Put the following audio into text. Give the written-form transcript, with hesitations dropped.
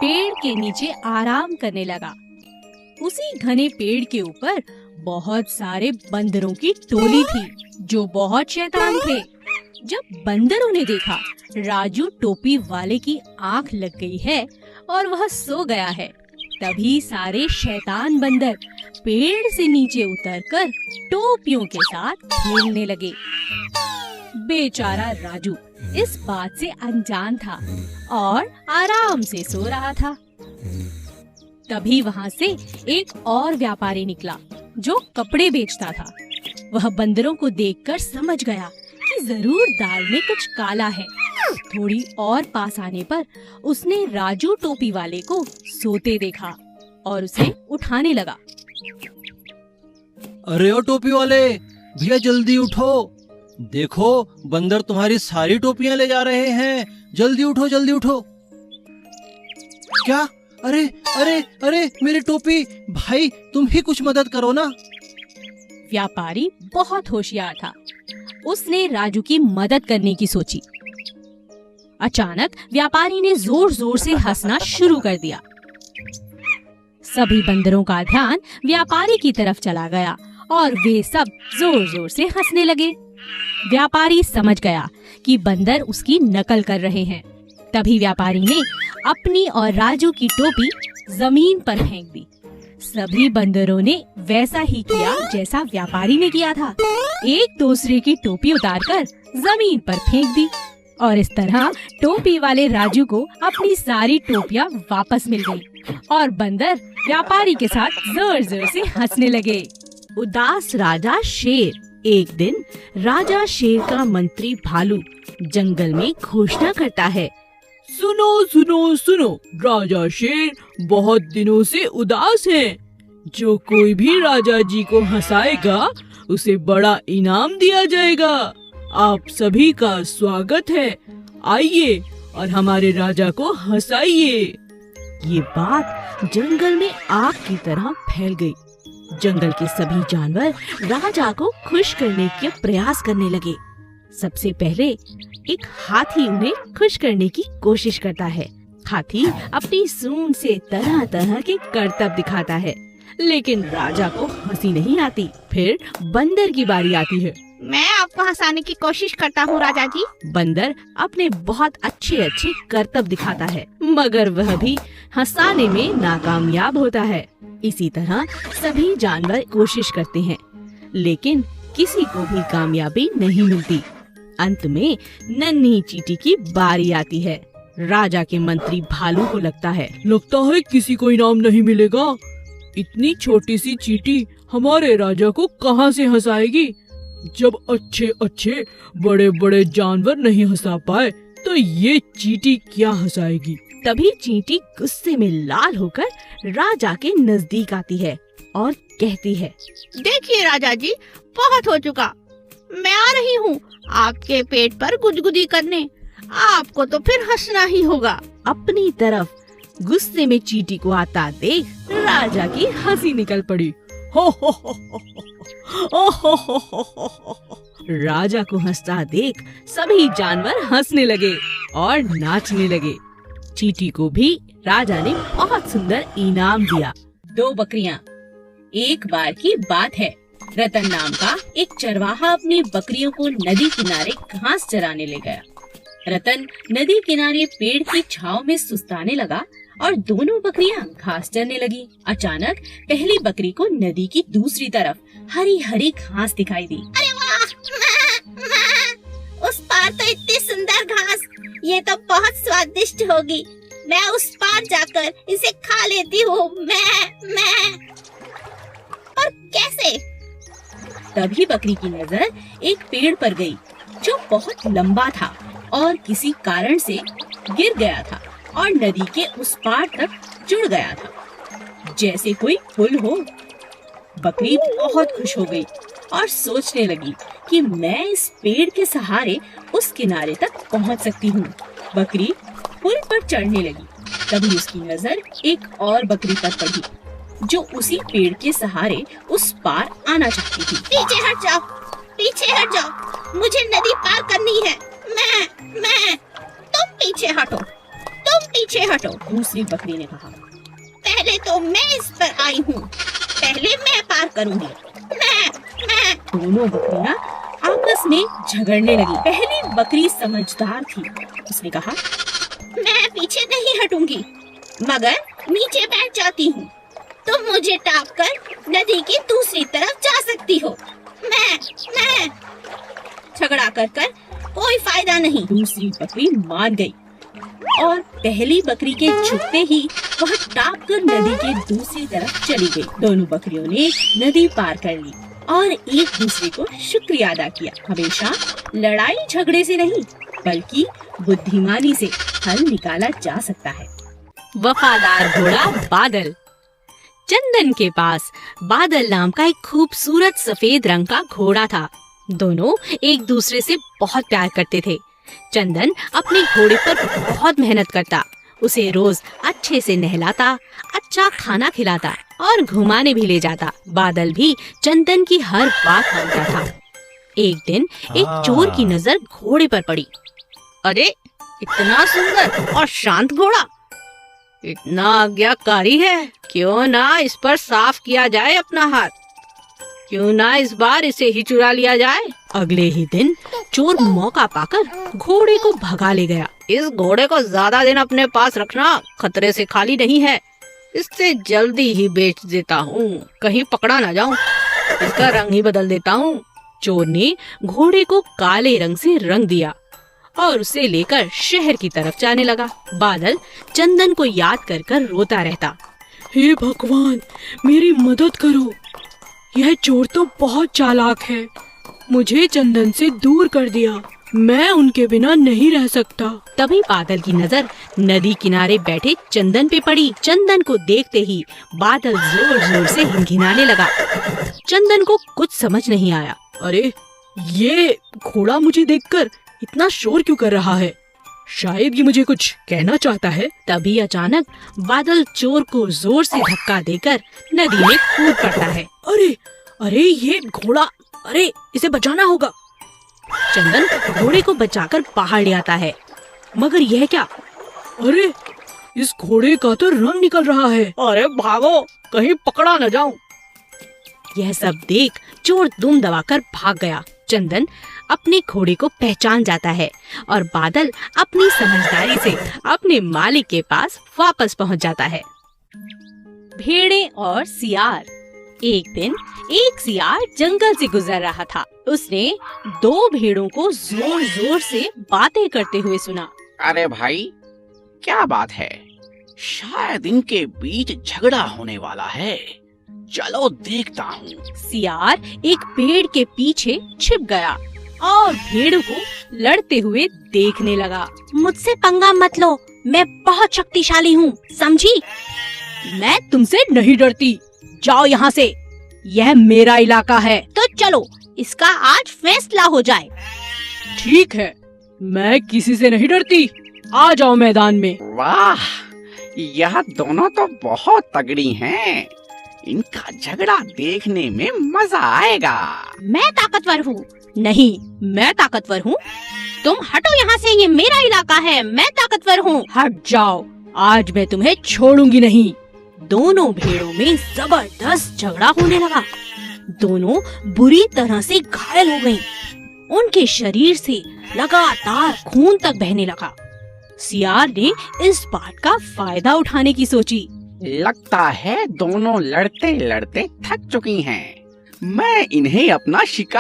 पेड़ के नीचे आराम करने लगा। उसी घने पेड़ के ऊपर बहुत सारे बंदरों की टोली थी जो बहुत शैतान थे। जब बंदरों ने देखा राजू टोपी वाले की आंख लग गई है और वह सो गया है, तभी सारे शैतान बंदर पेड़ से नीचे उतरकर टोपियों के साथ खेलने लगे। बेचारा राजू इस बात से अनजान था और आराम से सो रहा था। तभी वहाँ से एक और व्यापारी निकला जो कपड़े बेचता था। वह बंदरों को देखकर समझ गया कि जरूर दाल में कुछ काला है। थोड़ी और पास आने पर उसने राजू टोपी वाले को सोते देखा और उसे उठाने लगा। अरे ओ टोपी वाले भैया, जल्दी उठो, देखो बंदर तुम्हारी सारी टोपियां ले जा रहे हैं, जल्दी उठो जल्दी उठो। क्या? अरे अरे अरे मेरी टोपी! भाई तुम ही कुछ मदद करो ना। व्यापारी बहुत होशियार था, उसने राजू की मदद करने की सोची। अचानक व्यापारी ने जोर जोर से हंसना शुरू कर दिया। सभी बंदरों का ध्यान व्यापारी की तरफ चला गया और वे सब जोर जोर से हंसने लगे। व्यापारी समझ गया कि बंदर उसकी नकल कर रहे हैं। तभी व्यापारी ने अपनी और राजू की टोपी जमीन पर फेंक दी। सभी बंदरों ने वैसा ही किया जैसा व्यापारी ने किया था। एक दूसरे की टोपी उतारकर जमीन पर फेंक दी और इस तरह टोपी वाले राजू को अपनी सारी टोपियां वापस मिल गई और बंदर व्यापारी के साथ जोर जोर से हंसने लगे। उदास राजा शेर। एक दिन राजा शेर का मंत्री भालू जंगल में घोषणा करता है, सुनो सुनो सुनो, राजा शेर बहुत दिनों से उदास हैं। जो कोई भी राजा जी को हंसाएगा उसे बड़ा इनाम दिया जाएगा। आप सभी का स्वागत है, आइए और हमारे राजा को हंसाइए। ये बात जंगल में आग की तरह फैल गई। जंगल के सभी जानवर राजा को खुश करने के प्रयास करने लगे। सबसे पहले एक हाथी उन्हें खुश करने की कोशिश करता है। हाथी अपनी सूंड से तरह तरह के करतब दिखाता है, लेकिन राजा को हंसी नहीं आती। फिर बंदर की बारी आती है। मैं आपको हंसाने की कोशिश करता हूँ राजा जी। बंदर अपने बहुत अच्छे अच्छे करतब दिखाता है, मगर वह भी हंसाने में नाकामयाब होता है। इसी तरह सभी जानवर कोशिश करते हैं, लेकिन किसी को भी कामयाबी नहीं मिलती। अंत में नन्ही चींटी की बारी आती है। राजा के मंत्री भालू को लगता है किसी को इनाम नहीं मिलेगा। इतनी छोटी सी चींटी हमारे राजा को कहाँ से हंसाएगी। जब अच्छे अच्छे बड़े बड़े जानवर नहीं हंसा पाए तो ये चींटी क्या हंसाएगी। तभी चींटी गुस्से में लाल होकर राजा के नजदीक आती है और कहती है, देखिए राजा जी, बहुत हो चुका, मैं आ रही हूँ आपके पेट पर गुदगुदी करने। आपको तो फिर हंसना ही होगा। अपनी तरफ गुस्से में चींटी को आता देख राजा की हंसी निकल पड़ी। राजा को हंसता देख सभी जानवर हंसने लगे और नाचने लगे। चींटी को भी राजा ने बहुत सुंदर इनाम दिया। 2 बकरियां। एक बार की बात है, रतन नाम का एक चरवाहा अपनी बकरियों को नदी किनारे घास चराने ले गया। रतन नदी किनारे पेड़ की छांव में सुस्ताने लगा और दोनों बकरियां घास चरने लगी। अचानक पहली बकरी को नदी की दूसरी तरफ हरी हरी घास दिखाई दी। अरे वाह, उस पार तो इतनी सुंदर घास, ये तो बहुत स्वादिष्ट होगी। मैं उस पार जाकर इसे खा लेती हूँ। मैं पर कैसे? तभी बकरी की नजर एक पेड़ पर गई जो बहुत लंबा था और किसी कारण से गिर गया था और नदी के उस पार तक जुड़ गया था, जैसे कोई पुल हो। बकरी बहुत खुश हो गई और सोचने लगी कि मैं इस पेड़ के सहारे उस किनारे तक पहुंच सकती हूँ। बकरी पुल पर चढ़ने लगी। तभी उसकी नजर एक और बकरी पर पड़ी जो उसी पेड़ के सहारे उस पार आना चाहती थी। पीछे हट जाओ, पीछे हट जाओ, मुझे नदी पार करनी है। मैं तुम पीछे हटो, तुम पीछे हटो। दूसरी बकरी ने कहा। पहले तो मैं इस पर आई हूँ, पहले मैं पार करूंगी। मैं दोनों बकरियां आपस में झगड़ने लगी। पहली बकरी समझदार थी, उसने कहा, मैं पीछे नहीं हटूंगी, मगर नीचे बैठ जाती हूँ। तुम मुझे टाप कर नदी की दूसरी तरफ जा सकती हो। मैं झगड़ा कर कोई फायदा नहीं। दूसरी बकरी मान गई और पहली बकरी के झुकते ही वह टाप कर नदी के दूसरी तरफ चली गई। दोनों बकरियों ने नदी पार कर ली और एक दूसरे को शुक्रिया अदा किया। हमेशा लड़ाई झगड़े से नहीं, बल्कि बुद्धिमानी से हल निकाला जा सकता है। वफादार घोड़ा बादल। चंदन के पास बादल नाम का एक खूबसूरत सफेद रंग का घोड़ा था। दोनों एक दूसरे से बहुत प्यार करते थे। चंदन अपने घोड़े पर बहुत मेहनत करता, उसे रोज अच्छे से नहलाता, अच्छा खाना खिलाता और घुमाने भी ले जाता। बादल भी चंदन की हर बात मानता था। एक दिन एक चोर की नजर घोड़े पर पड़ी। अरे, इतना सुंदर और शांत घोड़ा, इतना आज्ञाकारी है, क्यों ना इस पर साफ किया जाए अपना हाथ, क्यों ना इस बार इसे ही चुरा लिया जाए। अगले ही दिन चोर मौका पाकर घोड़े को भगा ले गया। इस घोड़े को ज्यादा दिन अपने पास रखना खतरे से खाली नहीं है, इससे जल्दी ही बेच देता हूँ, कहीं पकड़ा ना जाऊँ, इसका रंग ही बदल देता हूँ। चोर ने घोड़े को काले रंग से रंग दिया और उसे लेकर शहर की तरफ जाने लगा। बादल चंदन को याद कर कर रोता रहता। हे भगवान, मेरी मदद करो, यह चोर तो बहुत चालाक है, मुझे चंदन से दूर कर दिया, मैं उनके बिना नहीं रह सकता। तभी बादल की नजर नदी किनारे बैठे चंदन पे पड़ी। चंदन को देखते ही बादल जोर जोर से हिनहिनाने लगा। चंदन को कुछ समझ नहीं आया। अरे, ये घोड़ा मुझे देखकर इतना शोर क्यों कर रहा है? शायद ये मुझे कुछ कहना चाहता है। तभी अचानक बादल चोर को जोर से धक्का देकर नदी में कूद पड़ता है। अरे अरे, ये घोड़ा, अरे इसे बचाना होगा। चंदन घोड़े को बचाकर बाहर ले आता है, मगर यह क्या? अरे, इस घोड़े का तो रंग निकल रहा है। अरे भागो, कहीं पकड़ा न जाऊं। यह सब देख चोर दुम दबाकर भाग गया। चंदन अपने घोड़े को पहचान जाता है और बादल अपनी समझदारी से अपने मालिक के पास वापस पहुंच जाता है। भेड़ें और सियार। एक दिन एक सियार जंगल से गुजर रहा था। उसने दो भेड़ों को जोर जोर से बातें करते हुए सुना। अरे भाई, क्या बात है? शायद इनके बीच झगड़ा होने वाला है, चलो देखता हूँ। सियार एक पेड़ के पीछे छिप गया और भेड़ों को लड़ते हुए देखने लगा। मुझसे पंगा मत लो, मैं बहुत शक्तिशाली हूँ, समझी? मैं तुमसे नहीं डरती, जाओ यहाँ से, यह मेरा इलाका है। तो चलो, इसका आज फैसला हो जाए। ठीक है, मैं किसी से नहीं डरती, आ जाओ मैदान में। वाह, यह दोनों तो बहुत तगड़ी हैं। इनका झगड़ा देखने में मजा आएगा। मैं ताकतवर हूँ। नहीं, मैं ताकतवर हूँ। तुम हटो यहाँ से, ये मेरा इलाका है, मैं ताकतवर हूँ। हट जाओ, आज मैं तुम्हें छोड़ूंगी नहीं। दोनों भेड़ों में जबरदस्त झगड़ा होने लगा। दोनों बुरी तरह से घायल हो गईं। उनके शरीर से लगातार खून तक बहने लगा। सियार ने इस बात का फायदा उठाने की सोची। लगता है दोनों लड़ते लड़ते थक चुकी हैं। मैं इन्हें अपना शिकार